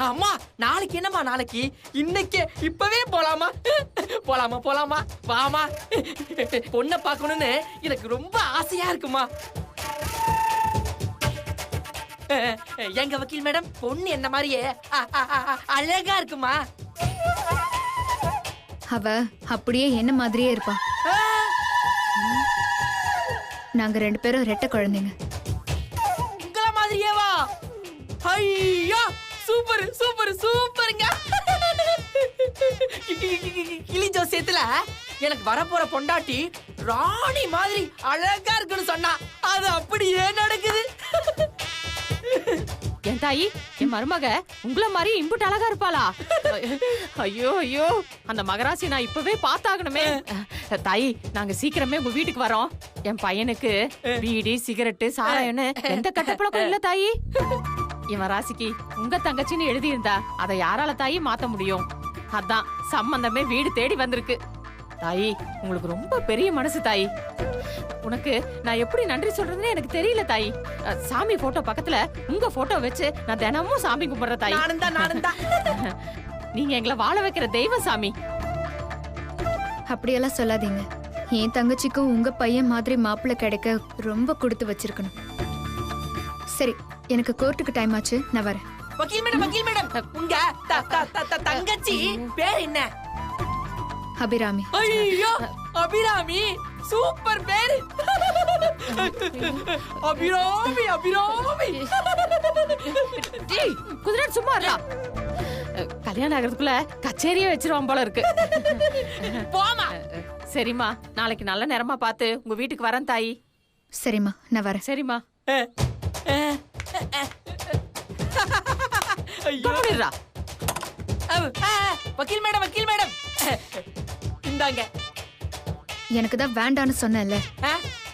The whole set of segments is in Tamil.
அம்மா நாளைக்கு என்னம்மா? நாளைக்கு இன்னைக்கு இப்பவே போலாமா? போலாமா போலாமா? வாமா, பொண்ணை பார்க்கணும்னு எனக்கு ரொம்ப ஆசையா இருக்குமா. எங்க வக்கீல் மேடம், பொண்ணு என்ன மாதிரியே அழகா இருக்குமா. அவ அப்படியே என்ன மாதிரியே இருப்பா. நாங்க 2 பேரும் ரெட்டை குழந்தைங்க. உங்கள மாதிரியேவா? ஐயோ சூப்பர் சூப்பர் சூப்பருங்க. கிளி ஜோசியத்துல எனக்கு வரப்போற பொண்டாட்டி ராணி மாதிரி அழகா இருக்குன்னு சொன்னா அது அப்படியே நடக்குது. என் தாயி, என் மருமக உங்கள மாதிரி இம்புட்டு அழகா இருப்பாளா? ஐயோ ஐயோ, அந்த மகராசி நான் இப்பவே பார்த்தாகணுமே. தாயி, நாங்க சீக்கிரமே உங்க வீட்டுக்கு வரோம். என் பையனுக்கு பீடி சிகரெட்டு சாராயம்னு எந்த கட்டப்பழக்கம் இல்ல தாயி. இவன் ராசிக்கு உங்க தங்கச்சின்னு எழுதி இருந்தா அதை யாரால தாயி மாத்த முடியும்? அதான் சம்பந்தமே வீடு தேடி வந்திருக்கு. தாயி, உங்களுக்கு ரொம்ப பெரிய மனசு தாயி. உனக்கு நான் எப்படி நன்றி சொல்றதுன்னு எனக்கு தெரியல தாயி. சாமி போட்டோ பக்கத்துல உங்க போட்டோ வச்சு நான் தினமும் சாமி கும்பிடுற தாயி. நீங்க எங்களை வாழ வைக்கிற தெய்வம் சாமி. அப்படியெல்லாம் சொல்லாதீங்க. என் தங்கச்சிக்கும் உங்க பையன் மாதிரி மாப்பிள்ளை கிடைக்க ரொம்ப கொடுத்து வச்சிருக்கணும். சரி, எனக்கு கோர்ட்டுக்கு டைம் ஆச்சு, நான் வரேன். வக்கீல் மேடம், வக்கீல் மேடம், உங்க தங்கச்சி பேர் என்ன? அபிராமி. ஐயோ அபிராமி, சூப்பர் பேரு. அபிராமி அபிராமி. குதிரை சும்மா இருக்கா? கல்யாணம் ஆகிறதுக்குள்ள கச்சேரியே வச்சிருவான் போல இருக்கு. போமா. சரிம்மா, நாளைக்கு நல்ல நேரமா பார்த்து உங்க வீட்டுக்கு வரேன் தாயி. சரிம்மா, நான் வரேன். சரிம்மா. வக்கீல் மேடம், வக்கீல் மேடம், இந்தாங்க. எனக்கு தான் வேண்டான்னு சொன்னேன்ல.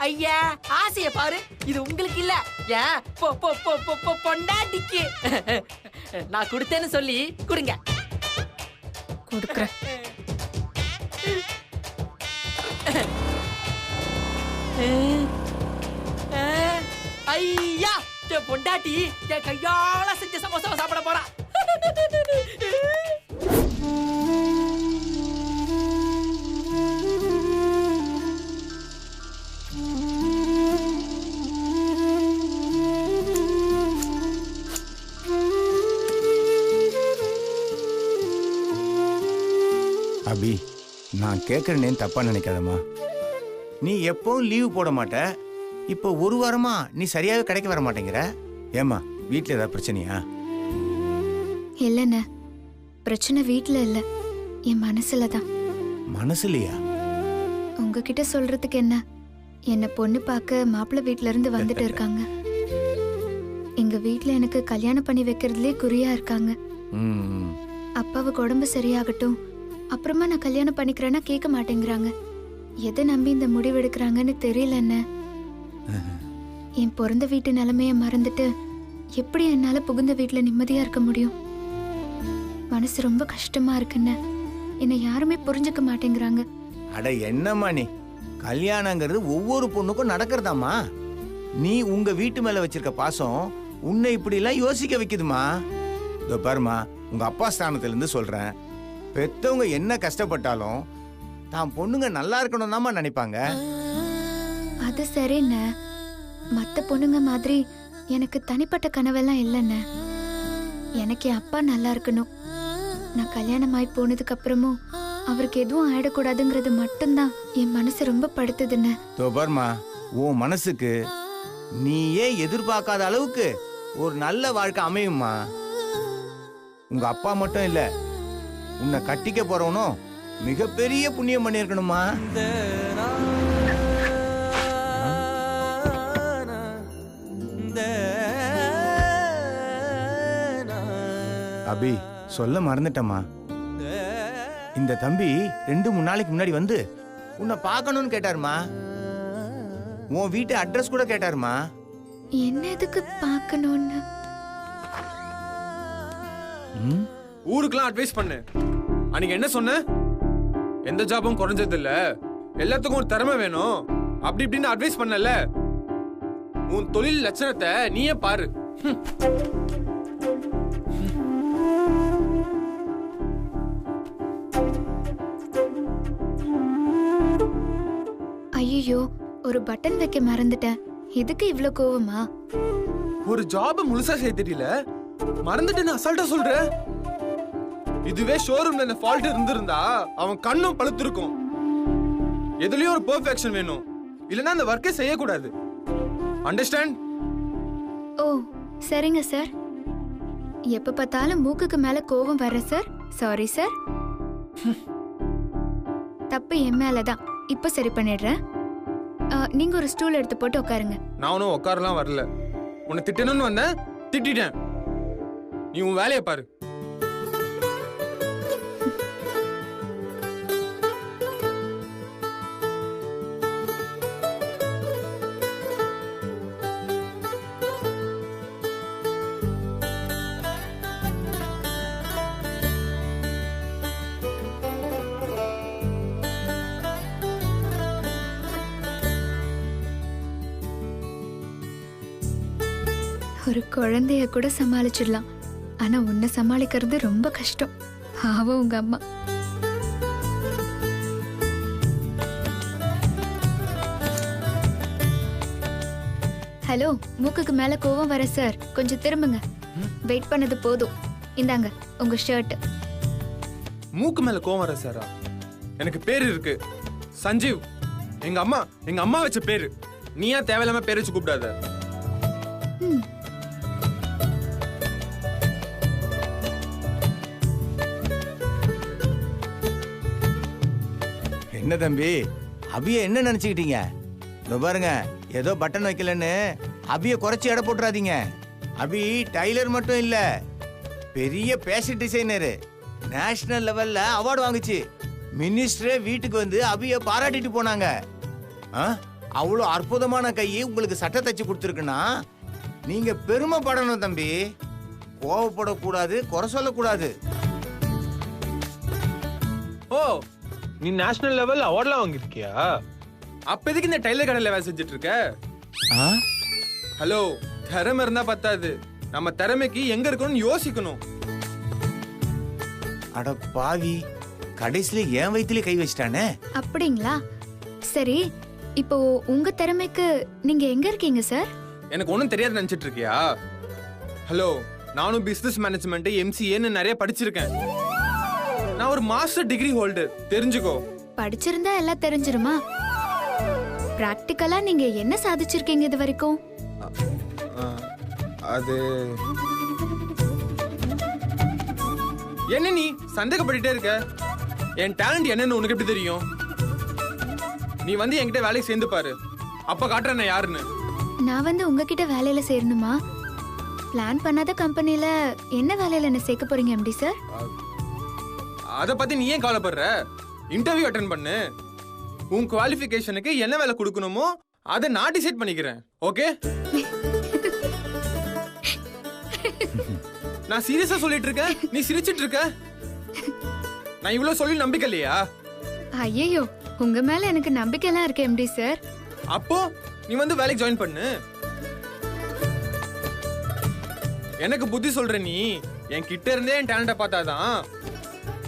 ஐயா, ஆசைய பாரு, இது உங்களுக்கு இல்ல, ஏன் பொண்டாட்டிக்கு. நான் கொடுத்தேன்னு சொல்லி கொடுங்க. கொடுக்குறேன். ஐயா, பொண்டாட்டி என் கையால செஞ்ச சமோசா சாப்பிட போறா. அபி, நான் கேட்கறேன்னு தப்பா நினைக்காதம்மா. நீ எப்பவும் லீவு போட மாட்ட. இப்போ 1 வாரமா நீ சரியாவே கடைக்கு வர மாட்டேங்கிற. ஏமா, வீட்டுல ஏதாவது பிரச்சனையா? இல்லைண்ண, பிரச்சனை வீட்டுல இல்ல, என் மனசுல தான். மனசுலையா? உங்ககிட்ட சொல்றதுக்கு என்ன, என்ன பொண்ணு பார்க்க மாப்பிள்ளை வீட்டுல இருந்து வந்துட்டு இருக்காங்க. எங்க வீட்டுல எனக்கு கல்யாணம் பண்ணி வைக்கிறதுலே குறியா இருக்காங்க. அப்பாவுக்கு உடம்பு சரியாகட்டும், அப்புறமா நான் கல்யாணம் பண்ணிக்கிறேன்னா கேட்க மாட்டேங்கிறாங்க. எதை நம்பி இந்த முடிவு எடுக்கிறாங்கன்னு தெரியல. என்ன என் பிறந்த வீட்டு நிலைமைய மறந்துட்டு எப்படி என்னால புகுந்த வீட்டுல நிம்மதியா இருக்க முடியும்? மனசு ரொம்ப கஷ்டமா இருக்குன்னு என்னை யாருமே புரிஞ்சுக்க மாட்டேங்கிறாங்க. அட என்னம்மா நீ, கல்யாணங்கிறது ஒவ்வொரு பொண்ணுக்கும் நடக்கிறதாமா. நீ உங்க வீட்டு மேல வச்சிருக்க பாசம் உன்னை இப்படி எல்லாம் யோசிக்க வைக்குதுமா. இதோ பாருமா, உங்க அப்பா ஸ்தானத்துல இருந்து சொல்றேன். பெத்தவங்க என்ன கஷ்டப்பட்டாலும் தான் பொண்ணுங்க நல்லா இருக்கணும் தாமா நினைப்பாங்க. அது சரிண்ண, மத்த பொண்ணுங்க மாதிரி எனக்கு தனிப்பட்ட கனவெல்லாம் இல்லைண்ண. எனக்கு என் அப்பா நல்லா இருக்கணும். நான் கல்யாணம் ஆகி போனதுக்கு அப்புறமும் அவருக்கு எதுவும் ஆயிடக்கூடாதுங்கிறது மட்டும்தான் என் மனசு ரொம்ப படுத்துதுண்ண. தோபர்மா, உன் மனசுக்கு நீயே எதிர்பார்க்காத அளவுக்கு ஒரு நல்ல வாழ்க்கை அமையுமா. உங்க அப்பா மட்டும் இல்ல, உன்னை கட்டிக்க போறவனும் மிகப்பெரிய புண்ணியம் பண்ணிருக்கணுமா. அபி, சொல்ல மறந்துட்டமா. இந்த தம்பி 2-3 நாளைக்கு முன்னாடி வந்து உன்னை பார்க்கணும்னு கேட்டாருமா. உன் வீட்டு அட்ரஸ் கூட கேட்டாருமா. என்ன எதுக்கு பார்க்கணும்னு? ஊருக்குலாம் அட்வைஸ் பண்ணு. அன்னைக்கு என்ன சொன்ன? எந்த ஜாபும் குறைஞ்சது இல்ல, எல்லாத்துக்கும் ஒரு திறமை வேணும், அப்படி இப்படின்னு அட்வைஸ் பண்ணல. உன் தொழில் லட்சணத்தை நீயே பாரு. ஐயோ, ஒரு பட்டன் வைக்க மறந்துட்டேன். இதுக்கு இவ்ளோ கோவமா? ஒரு ஜாப் முழுசா செய்ய தெரியல, மறந்துட்டு அசால்ட்டா சொல்ற. இதுவே ஷோரூம்ல இந்த ஃபால்ட் இருந்திருந்தா அவன் கண்ணும் பழுத்திருக்கும். எதுலயும் ஒரு பெர்ஃபெக்ஷன் வேணும், இல்லனா அந்த வர்க்கே செய்யக்கூடாது. அண்டர்ஸ்டாண்ட்? ஓ சரிங்க சார். எப்ப பார்த்தாலும் மூக்குக்கு மேல கோவம் வர சார். Sorry sir. தப்பு என் மேலதான். இப்ப சரி பண்ணிடுறேன். நீங்க ஒரு ஸ்டூல் எடுத்து போட்டு உட்காருங்க. நான் ஒன்னும் உட்காரலாம் வரல. உன்னை திட்டணும்னு வந்தேன், திட்டிட்டேன். நீ உன் வேலையை பாரு. ஒரு குழந்தைய கூட சமாளிச்சிடலாம், ஆனா உன்னை சமாளிக்கிறது ரொம்ப கஷ்டம். பாவம் உங்க அம்மா. ஹலோ, மூக்குக்கு மேல கோவம் வர சார். கொஞ்சம் திரும்புங்க. வெயிட் பண்ணது போதும். இந்தாங்க உங்க ஷர்ட். மூக்கு மேல கோவம் வர சாரா? எனக்கு பேரு இருக்கு, சஞ்சீவ். எங்க அம்மா வச்ச பேரு. நீ ஏன் தேவையில்லாம பேர் வச்சு கூப்பிடாத. என்ன தம்பி, அபிய என்ன நினைச்சுக்கிட்டீங்க? இதோ பாருங்க, ஏதோ பட்டன் வைக்கலன்னு அபிய குறைச்சி எடை போட்டுறாதீங்க. அபி டைலர் மட்டும் இல்ல, பெரிய பேஷன் டிசைனர். நேஷனல் லெவல்ல அவார்டு வாங்குச்சு. மினிஸ்டரே வீட்டுக்கு வந்து அபிய பாராட்டிட்டு போனாங்க. அவ்வளோ அற்புதமான கையை உங்களுக்கு சட்டை தச்சு கொடுத்துருக்குன்னா நீங்க பெருமைப்படணும் தம்பி. கோவப்படக்கூடாது, குறை சொல்லக்கூடாது. ஓ, நீ நேஷனல் லெவல் அவார்ட்லாம் வாங்கிருக்கியா? அப்ப எதுக்கு இந்த டைலர் கடையில வேலை செஞ்சுட்டு இருக்க? ஹலோ, திறமை இருந்தா பத்தாது, நம்ம திறமைக்கு எங்க இருக்கணும்னு யோசிக்கணும். அட பாவி, கடைசியில என் வயிற்றுல கை வச்சிட்டானே. அப்படிங்களா? சரி, இப்போ உங்க திறமைக்கு நீங்க எங்க இருக்கீங்க சார்? எனக்கு ஒண்ணும் தெரியாது நினைச்சிட்டு இருக்கியா? ஹலோ, நானும் பிசினஸ் மேனேஜ்மெண்ட் MCAன்னு நிறைய படிச்சிருக்கேன். நான் ஒரு மாஸ்டர் டிகிரி ஹோல்டர், தெரிஞ்சுக்கோ. படிச்சிருந்தா எல்லாம் தெரிஞ்சிருமா? பிராக்டிகலா நீங்க என்ன சாதிச்சிருக்கீங்க இது வரைக்கும்? அது என்ன நீ சந்தேகப்பட்டுட்டே இருக்க? என் டேலண்ட் என்னன்னு உனக்கு எப்படி தெரியும்? நீ வந்து என்கிட்ட வேலைக்கு சேர்ந்து பாரு, அப்ப காட்டுறேன் நான் யாருன்னு. நான் வந்து உங்ககிட்ட வேலையில சேரணுமா? பிளான் பண்ணாத கம்பெனில என்ன வேலையில என்ன சேர்க்க போறீங்க MD சார்? அத பத்தி நீ ஏன் கவலைப்படுற? இன்டர்வியூ அட்டெண்ட் பண்ணு. உன் குவாலிஃபிகேஷனுக்கு என்ன வேலை கொடுக்கணுமோ அதை நான் டிசைட் பண்ணிக்கிறேன். ஓகே? நான் சீரியஸா சொல்லிட்டு இருக்கேன், நீ சிரிச்சிட்டு இருக்க. நான் இவ்வளவு சொல்லி நம்பிக்கை இல்லையா? ஐயோ, உங்க மேல எனக்கு நம்பிக்கை எல்லாம் இருக்கு MD சார். அப்போ நீ வந்து வேலைக்கு ஜாயின் பண்ணு. எனக்கு புத்தி சொல்ற நீ என் கிட்ட இருந்தே என் டேலண்ட பார்த்தாதான்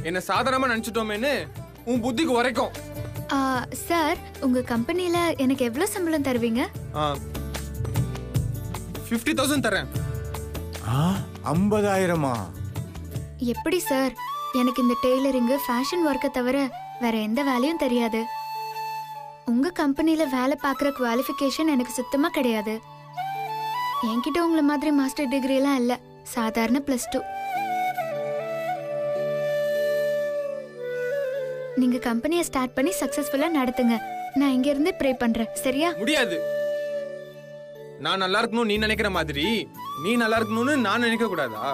என்ன சாதாரணமா நினைச்சிட்டோமேன்னு உன் புத்திக்கு உரைக்கும். சார், உங்க கம்பெனில எனக்கு எவ்வளவு சம்பளம் தருவீங்க? 50,000 தரேன். 50,000? எப்படி சார்? எனக்கு இந்த டெய்லரிங், ஃபேஷன் ஒர்க்கை தவிர வேற எந்த வேலையும் தெரியாது. உங்க கம்பெனில வேலை பார்க்குற குவாலிஃபிகேஷன் எனக்கு சுத்தமா கிடையாது. என்கிட்ட உங்களை மாதிரி மாஸ்டர் டிகிரி எல்லாம் இல்ல, சாதாரண +2. நீங்க கம்பெனியை ஸ்டார்ட் பண்ணி சக்சஸ்ஃபுல்லா நடத்துங்க. நான் இங்க இருந்து ப்ரே பண்றேன், சரியா? முடியாது. நான் நல்லா இருக்கணும் நீ நினைக்கிற மாதிரி நீ நல்லா இருக்கணும்னு நான் நினைக்க கூடாதா?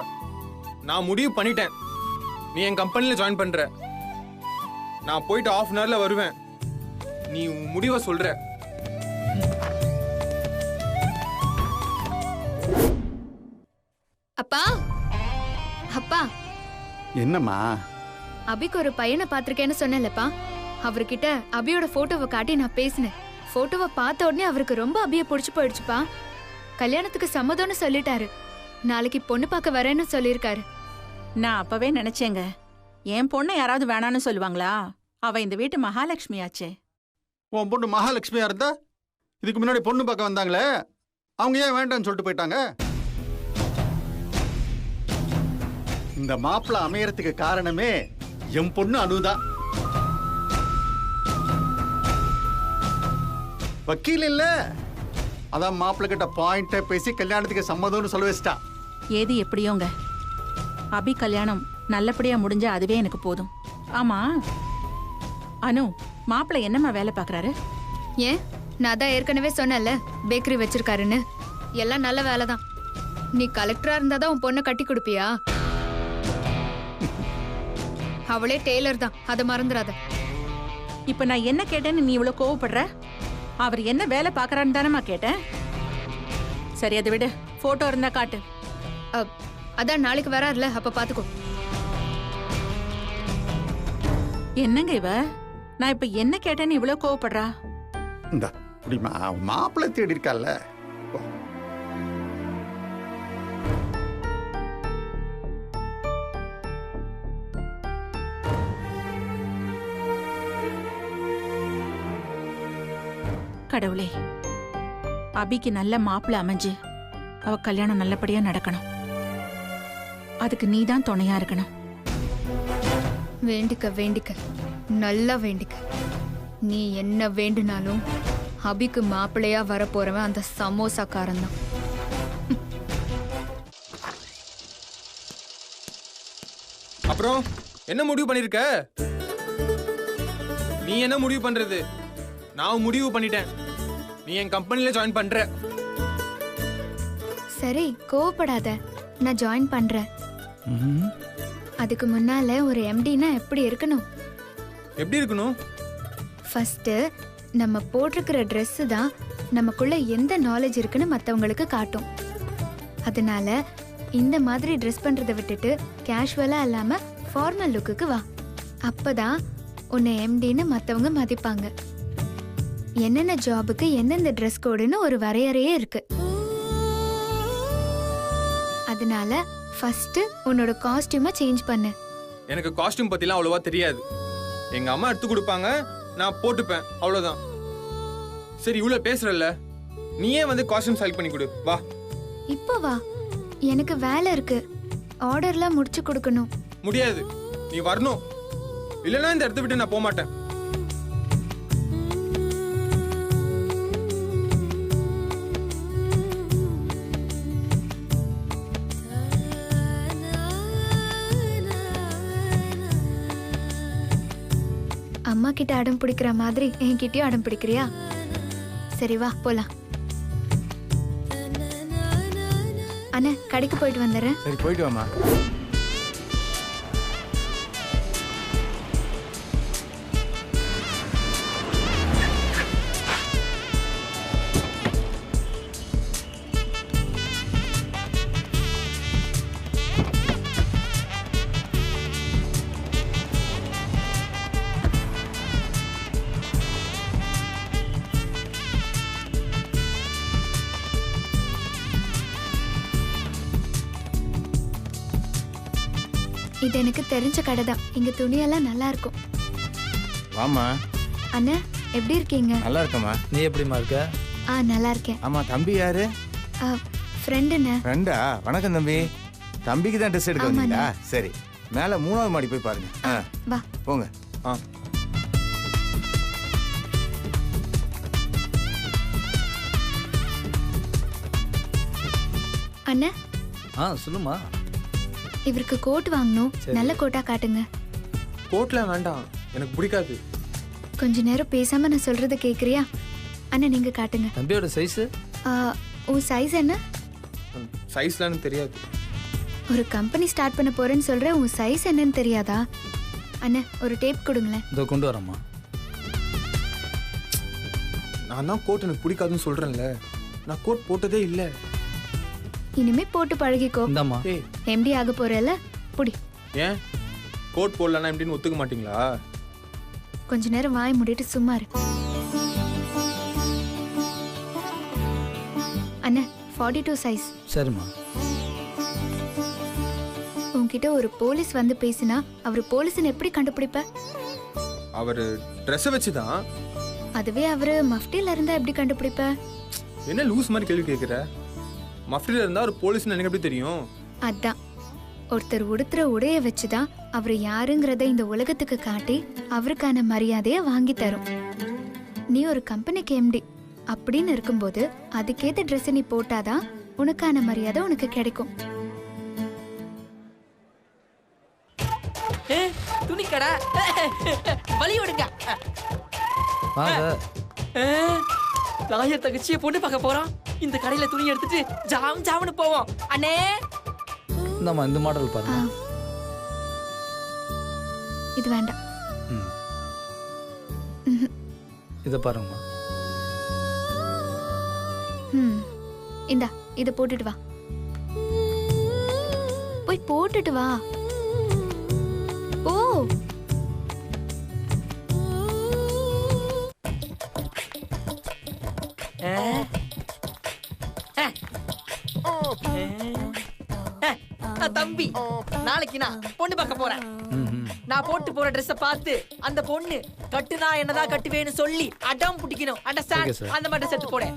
நான் முடிவு பண்ணிட்டேன், நீ என் கம்பெனில ஜாயின் பண்ற. நான் போயிட்டு 1/2 hourல வருவேன். நீ உன் முடிவை சொல்ற. அப்பா, அப்பா. என்னம்மா? அபிக்கு ஒரு பையனை பாத்திருக்கேன்னு சொன்னேன்லப்பா, அவர்கிட்ட அபியோட போட்டோவை காட்டி நான் பேசினேன். போட்டோவை பார்த்த உடனே அவருக்கு ரொம்ப அபிய பிடிச்சு போயிடுச்சுப்பா. கல்யாணத்துக்கு சம்மதம்னு சொல்லிட்டாரு. நாளைக்கு பொண்ணு பார்க்க வரேன்னு சொல்லியிருக்காரு. நான் அப்பவே நினைச்சேங்க, என் பொண்ணை யாராவது வேணான்னு சொல்லுவாங்களா? அவ இந்த வீட்டு மகாலட்சுமி ஆச்சே. உன் பொண்ணு மகாலட்சுமியா இருந்தா இதுக்கு முன்னாடி பொண்ணு பார்க்க வந்தாங்களே அவங்க ஏன் வேண்டாம்னு சொல்லிட்டு போயிட்டாங்க? இந்த மாப்பிள்ளை அமையறதுக்கு காரணமே என் பொண்ணு அனுதான். வக்கீல் இல்ல, அதான் மாப்பிள்ளை கிட்ட பாயிண்ட பேசி கல்யாணத்துக்கு சம்மதம்னு சொல்ல வச்சிட்டா. ஏது எப்படியோங்க, அபி கல்யாணம் நல்லபடியா முடிஞ்சா அதுவே எனக்கு போதும். ஆமா அனு, மாப்பிள்ளை என்னம்மா வேலை பார்க்கறாரு? ஏன், நான் தான் ஏற்கனவே சொன்னேன்ல பேக்கரி வச்சிருக்காருன்னு. எல்லாம் நல்ல வேலை தான். நீ கலெக்டரா இருந்தாதான் உன் பொண்ணை கட்டி கொடுப்பியா? அவளே டெய்லர் தான், அதை மறந்துடாத. இப்ப நான் என்ன கேட்டேன்னு நீ இவ்வளவு கோவப்படுற? அவர் என்ன வேலை பார்க்கறான்னு தானேம்மா கேட்டேன். சரி அதை விடு, போட்டோ இருந்தா காட்டு. அதான் நாளைக்கு வராருல, அப்ப பாத்துக்கோ. என்னங்க இவ, நான் இப்ப என்ன கேட்டேன்னு இவ்வளவு கோவப்படுறா? இந்த மாப்பிள்ளை தேடி இருக்கால. கடவுளே, அபிக்கு நல்ல மாப்பிள்ளை அமைஞ்சு அவ கல்யாணம் நல்லபடியா நடக்கணும். அதுக்கு நீதான் துணையா இருக்கணும். வேண்டிக்க வேண்டிக்க, நல்லா வேண்டிக்க. நீ என்ன வேண்டுனாலும் அபிக்கு மாப்பிள்ளையா வர போறவன் அந்த சமோசாக்காரன் தான். அப்புறம் என்ன முடிவு பண்ணிருக்க? நீ என்ன முடிவு பண்றது? நான் முடிவு பண்ணிட்டேன். நீ என் கம்பெனில ஜாயின் பண்ற. சரி, கோவப்படாத, நான் ஜாயின் பண்றேன். அதுக்கு முன்னால ஒரு எம்டினா எப்படி இருக்கணும்? எப்படி இருக்கணும்? ஃபர்ஸ்ட் நம்ம போட்டிருக்கிற Dress தான் நமக்குள்ள எந்த நாலேஜ் இருக்குன்னு மற்றவங்களுக்கு காட்டும். அதனால இந்த மாதிரி ட்ரெஸ் பண்றதை விட்டுட்டு கேஷுவலா இல்லாம ஃபார்மல் லுக்குக்கு வா. அப்பதான் உன்னை எம்டின்னு மற்றவங்க மதிப்பாங்க. என்னென்ன ஜாபுக்கு எந்தெந்த ட்ரெஸ் கோடுன்னு ஒரு வரையறையே இருக்கு. அதனால ஃபர்ஸ்ட் உன்னோட காஸ்டியூமை சேஞ்ச் பண்ணு. எனக்கு காஸ்டியூம் பத்திலாம் அவ்வளவா தெரியாது. எங்க அம்மா எடுத்து கொடுப்பாங்க, நான் போட்டுப்பேன், அவ்வளவுதான். சரி, இவ்வளவு பேசுறல்ல, நீயே வந்து காஸ்டியூம் செலக்ட் பண்ணி கொடு. வா. இப்போ வா, எனக்கு வேலை இருக்கு. ஆர்டர்லாம் முடிச்சு கொடுக்கணும். முடியாது, நீ வரணும். இல்லைன்னா இந்த இடத்த விட்டு நான் போக மாட்டேன். அம்மா கிட்ட அடம் பிடிக்கிற மாதிரி என்கிட்டயும் அடம் பிடிக்கிறியா? சரி வா போலாம். அண்ணா, கடைக்கு போயிட்டு வந்துடுறேன். சரி, போயிட்டு வாமா. இது எனக்கு தெரிஞ்ச கடை தான். இங்க துணியெல்லாம் நல்லா இருக்கும். வாமா. அண்ணா, எப்படி இருக்கீங்க? நல்லா இருக்கமா. நீ எப்படிமா இருக்க? நல்லா இருக்கேன். ஆமா, தம்பி யாரு? ஃப்ரெண்டுண்ணே. ஃப்ரெண்டா? வணக்கம் தம்பி. தம்பிக்கு தான் ட்ரெஸ் எடுக்க வந்தீங்களா? சரி, மேல 3வது மாடி போய் பாருங்க. வா போங்க. அண்ணா. சொல்லுமா. இவருக்கு கோட் வாங்கணும். நல்ல கோட்டா காட்டுங்க. கோட்லாம் வேண்டாம், எனக்கு பிடிக்காது. கொஞ்ச நேரம் பேசாம நான் சொல்றத கேக்குறியா? அண்ணா, நீங்க காட்டுங்க. தம்பியோட சைஸ்? உன் சைஸ் என்ன? சைஸ்லாம் தெரியாது. ஒரு கம்பெனி ஸ்டார்ட் பண்ண போறேன்னு சொல்ற, உன் சைஸ் என்னன்னு தெரியாதா? அண்ணா, ஒரு டேப் கொடுங்களேன். இதோ கொண்டு வரேம்மா. நான் தான் கோட் எனக்கு பிடிக்காதுன்னு சொல்றேன்ல, நான் கோட் போட்டதே இல்லை. இனிமே போட்டு பழகிக்கோ. இந்தாம்மா. எம்டி ஆக போறல, புடி. ஏன் கோட் போடலன்னா எப்படின்னு ஒத்துக்க மாட்டீங்களா? கொஞ்ச நேரம் வாய் மூடிட்டு சும்மா இரு. அண்ணா, 42 சைஸ். சரிம்மா. உன்கிட்ட ஒரு போலீஸ் வந்து பேசினா அவர் போலீஸ்னு எப்படி கண்டுபிடிப்ப? அவர் ட்ரெஸ்ஸை வச்சுதான். அதுவே அவரு மஃப்டில இருந்தா எப்படி கண்டுபிடிப்ப? என்ன லூஸ் மாதிரி கேள்வி கேட்குற? மஃப்டில இருந்தா ஒரு போலீஸ்னு எனக்கு எப்படி தெரியும்? அதான் ஒருத்தர் உடுத்துற உடைய வச்சுதான் அவர் யாருங்கிறத இந்த உலகத்துக்கு காட்டி அவருக்கான மரியாதைய வாங்கி தரும். நீ ஒரு கம்பெனிக்கு எம்டி அப்படின்னு இருக்கும்போது அதுக்கேத்த ட்ரெஸ் நீ போட்டாதான் உனக்கான மரியாதை உனக்கு கிடைக்கும். துணி கடை வழி விடுங்க. வாங்க. லாயர் தங்கச்சியை பொண்ணு பார்க்க போறோம். இந்த கடையில துணி எடுத்துட்டு ஜாம் ஜாம்னு போவோம். அண்ணே இந்தம்மா இந்த மாடல் பாருங்க. இது வேண்டாம். இதை பாருங்கம்மா. இந்தா இத போட்டுட்டு வா. போய் போட்டுட்டு வா. ஓ தம்பி, நாளைக்கு நான் பொண்ணு பார்க்க போறேன். நான் போட்டு போற ட்ரெஸ் பார்த்து அந்த பொண்ணு கட்டுனா என்னதான் கட்டுவேன்னு சொல்லி அடம் பிடிக்கணும். அண்டர்ஸ்டாண்ட்? அந்த மாதிரி ட்ரெஸ் எடுத்து போடு.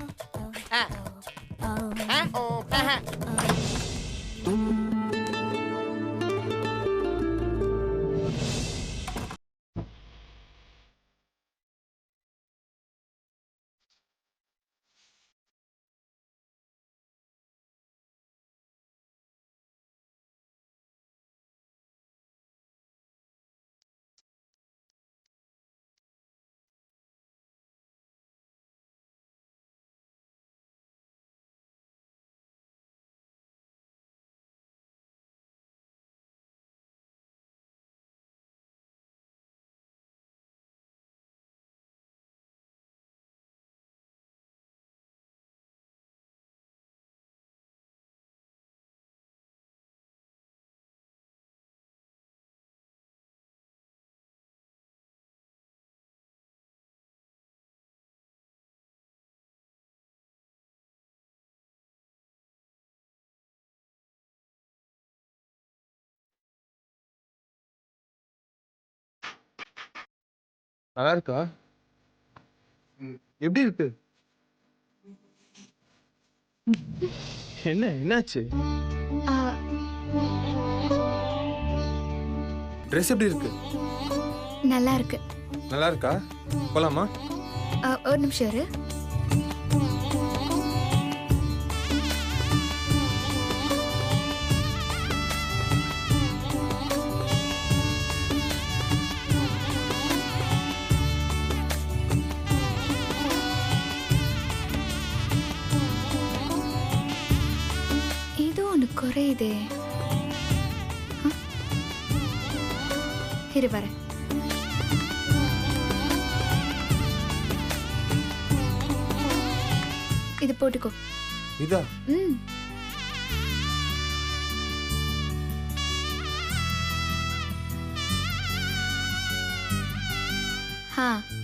நல்லா இருக்கா? எப்படி இருக்கு? என்னாச்சு? ட்ரெஸ் எப்படி இருக்கு? நல்லா இருக்கு. நல்லா இருக்கா? போலாமா? ஒரு நிமிஷம் இரு. குறையுதே. இரு வரேன். இது போட்டுக்கோ. இதா?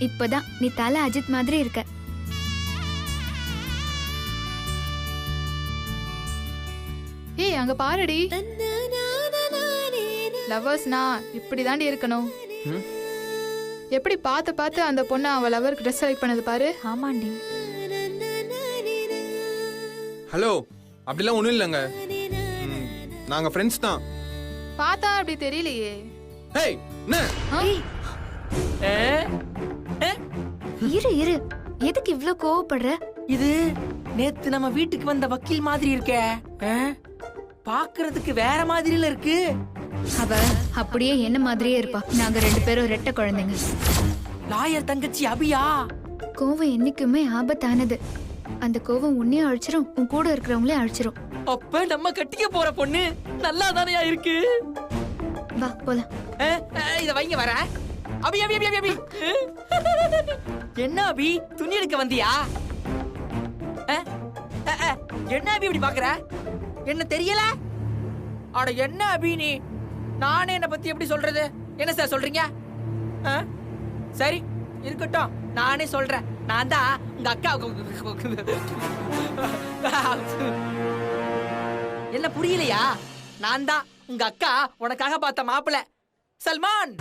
இப்பதான் நீ தலை அஜித் மாதிரி இருக்க. ஏய் அங்க பாருடி. லவர்ஸ்னா இப்படி தாண்டி இருக்கணும். எப்படி பார்த்து பார்த்து அந்த பொண்ணை அவ லவருக்கு ட்ரெஸ் செலக்ட் பண்ணது பாரு. ஆமாண்டி. ஹலோ, அப்படிலாம் ஒண்ணும் இல்லைங்க. நாங்க ஃப்ரெண்ட்ஸ் தான். பார்த்தா அப்படி தெரியலையே. ஏய் என்ன? இரு இரு, எதுக்கு இவ்ளோ கோவப்படுற? இது நேத்து நம்ம வீட்டுக்கு வந்த வக்கீல் மாதிரி இருக்கே. பாக்குறதுக்கு வேற மாதிரில இருக்கு. அவ அப்படியே என்ன மாதிரியே இருப்பா. நாங்க 2 பேரும் ரெட்டை குழந்தைங்க. லாயர் தங்கச்சி அபியா? கோவம் என்னைக்குமே ஆபத்தானது. அந்த கோவம் உன்னையும் அழிச்சிரும், உன் கூட இருக்கிறவங்களே அழிச்சிரும். அப்ப நம்ம கட்டிக்க போற பொண்ணு நல்லா தானையா இருக்கு. வா போலாம். இத வைங்க வர. அபி அபி அபி அபி. என்ன அபி, துணி எடுக்க வந்தியா? என்ன அபி இப்படி பாக்குற? என்ன தெரியல? அட என்ன அபி நீ? நானே என்ன பத்தி எப்படி சொல்றது? என்ன சார் சொல்றீங்க? சரி இருக்கட்டும், நானே சொல்றேன். நான் தான் உங்க அக்கா. என்ன புரியலையா? நான் தான் உங்க அக்கா உனக்காக பார்த்த மாப்பிள்ள சல்மான்.